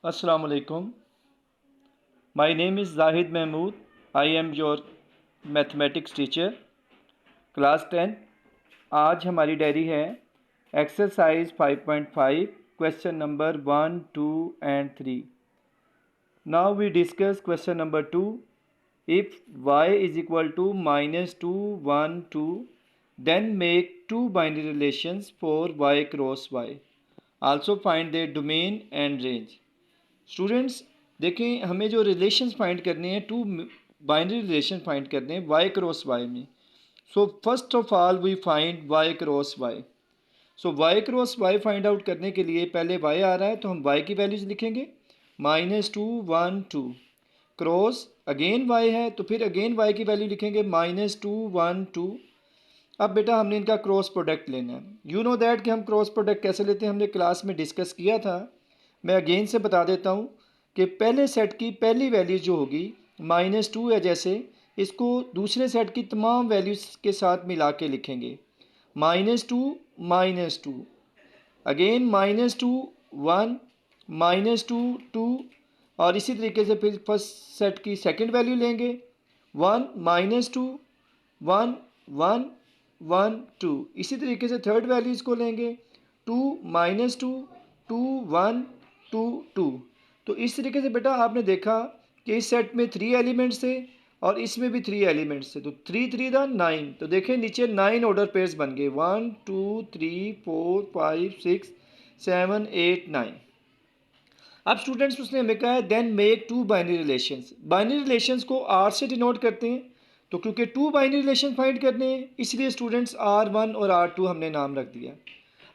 Assalamu alaikum. My name is Zahid Mahmood. I am your mathematics teacher. Class 10। आज हमारी diary है exercise 5.5 question number 1, 2 and 3. Now we discuss question number 2. If y is equal to -2, 1, 2, then make two binary relations for y cross y. Also find their domain and range. Students देखें, हमें जो relations find करने हैं, to binary relation find करने हैं Y cross Y में। So first of all we find Y cross Y. So Y cross Y find out करने के लिए पहले वाई आ रहा है तो हम वाई की वैल्यूज लिखेंगे -2, 1, 2। क्रॉस अगेन वाई है तो फिर अगेन वाई की वैल्यू लिखेंगे -2, 1, 2। अब बेटा हमने इनका क्रॉस प्रोडक्ट लेना है। यू नो दैट कि हम क्रॉस प्रोडक्ट कैसे लेते हैं, हमने क्लास में डिस्कस किया था। मैं अगेन से बता देता हूँ कि पहले सेट की पहली वैल्यू जो होगी -2 है, जैसे इसको दूसरे सेट की तमाम वैल्यूज़ के साथ मिला के लिखेंगे -2, -2, अगेन -2, 1, -2, 2, और इसी तरीके से फिर फर्स्ट सेट की सेकंड वैल्यू लेंगे 1, -2, 1, 1, 1, 2। इसी तरीके से थर्ड वैल्यूज़ को लेंगे 2, -2, 2, 1, 2, 2। तो इस तरीके से बेटा आपने देखा कि इस सेट में 3 एलिमेंट्स थे और इसमें भी 3 एलिमेंट्स थे, तो 3 3 था 9। तो देखें नीचे 9 ऑर्डर पेयर्स बन गए 1, 2, 3, 4, 5, 6, 7, 8, 9। अब स्टूडेंट्स उसने हमें कहा है then make two binary relations. Binary relations को आर से डिनोट करते हैं, तो क्योंकि टू बाइनरी रिलेशन फाइंड करने हैं इसलिए स्टूडेंट्स R1 और R2 हमने नाम रख दिया।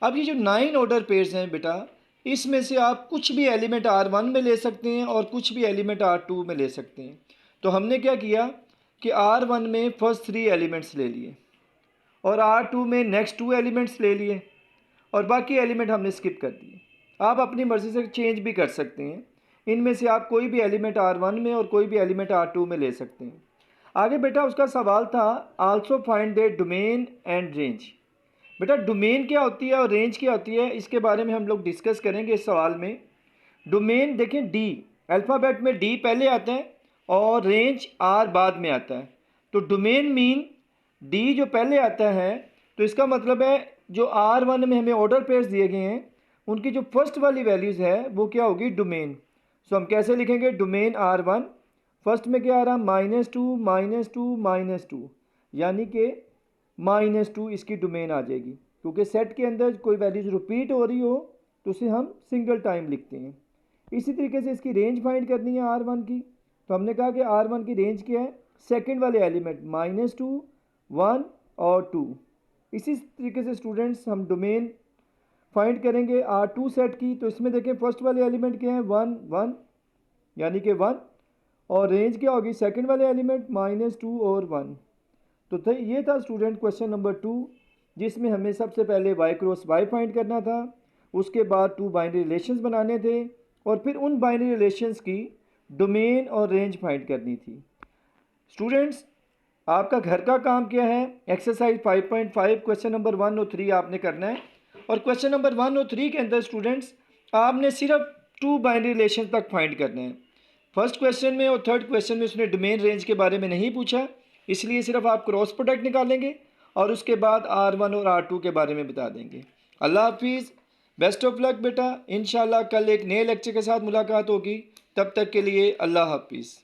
अब ये जो 9 ऑर्डर पेयर्स हैं बेटा, इसमें से आप कुछ भी एलिमेंट R1 में ले सकते हैं और कुछ भी एलिमेंट R2 में ले सकते हैं। तो हमने क्या किया कि R1 में फर्स्ट 3 एलिमेंट्स ले लिए और R2 में नेक्स्ट 2 एलिमेंट्स ले लिए और बाकी एलिमेंट हमने स्किप कर दिए। आप अपनी मर्ज़ी से चेंज भी कर सकते हैं, इनमें से आप कोई भी एलिमेंट R1 में और कोई भी एलिमेंट R2 में ले सकते हैं। आगे बेटा उसका सवाल था also find the domain and range. बेटा डोमेन क्या होती है और रेंज क्या होती है, इसके बारे में हम लोग डिस्कस करेंगे इस सवाल में। डोमेन देखें डी, अल्फ़ाबेट में डी पहले आता है और रेंज आर बाद में आता है। तो डोमेन मीन डी जो पहले आता है, तो इसका मतलब है जो R1 में हमें ऑर्डर पेयर्स दिए गए हैं उनकी जो फर्स्ट वाली वैल्यूज़ है वो क्या होगी डोमेन। सो हम कैसे लिखेंगे डोमेन R1, फर्स्ट में क्या आ रहा -2, -2, -2, यानी कि -2 इसकी डोमेन आ जाएगी, क्योंकि सेट के अंदर कोई वैल्यूज रिपीट हो रही हो तो उसे हम सिंगल टाइम लिखते हैं। इसी तरीके से इसकी रेंज फाइंड करनी है R1 की, तो हमने कहा कि R1 की रेंज क्या है, सेकंड वाले एलिमेंट -2, 1 और 2। इसी तरीके से स्टूडेंट्स हम डोमेन फाइंड करेंगे R2 सेट की, तो इसमें देखें फर्स्ट वाले एलिमेंट क्या है 1, 1, यानी कि 1, और रेंज क्या होगी सेकंड वाले एलिमेंट -2 और 1। तो ये था स्टूडेंट क्वेश्चन नंबर 2, जिसमें हमें सबसे पहले y क्रॉस y फाइंड करना था, उसके बाद टू बाइनरी रिलेशंस बनाने थे और फिर उन बाइनरी रिलेशंस की डोमेन और रेंज फाइंड करनी थी। स्टूडेंट्स आपका घर का काम क्या है, एक्सरसाइज 5.5 क्वेश्चन नंबर 1 और 3 आपने करना है। और क्वेश्चन नंबर 1 और 3 के अंदर स्टूडेंट्स आपने सिर्फ टू बाइनरी रिलेशन तक फाइंड करने हैं। फर्स्ट क्वेश्चन में और थर्ड क्वेश्चन में उसने डोमेन रेंज के बारे में नहीं पूछा, इसलिए सिर्फ आप क्रॉस प्रोडक्ट निकालेंगे और उसके बाद R1 और R2 के बारे में बता देंगे। अल्लाह हाफिज़, बेस्ट ऑफ लक बेटा। इंशाल्लाह कल एक नए लेक्चर के साथ मुलाकात होगी, तब तक के लिए अल्लाह हाफिज़।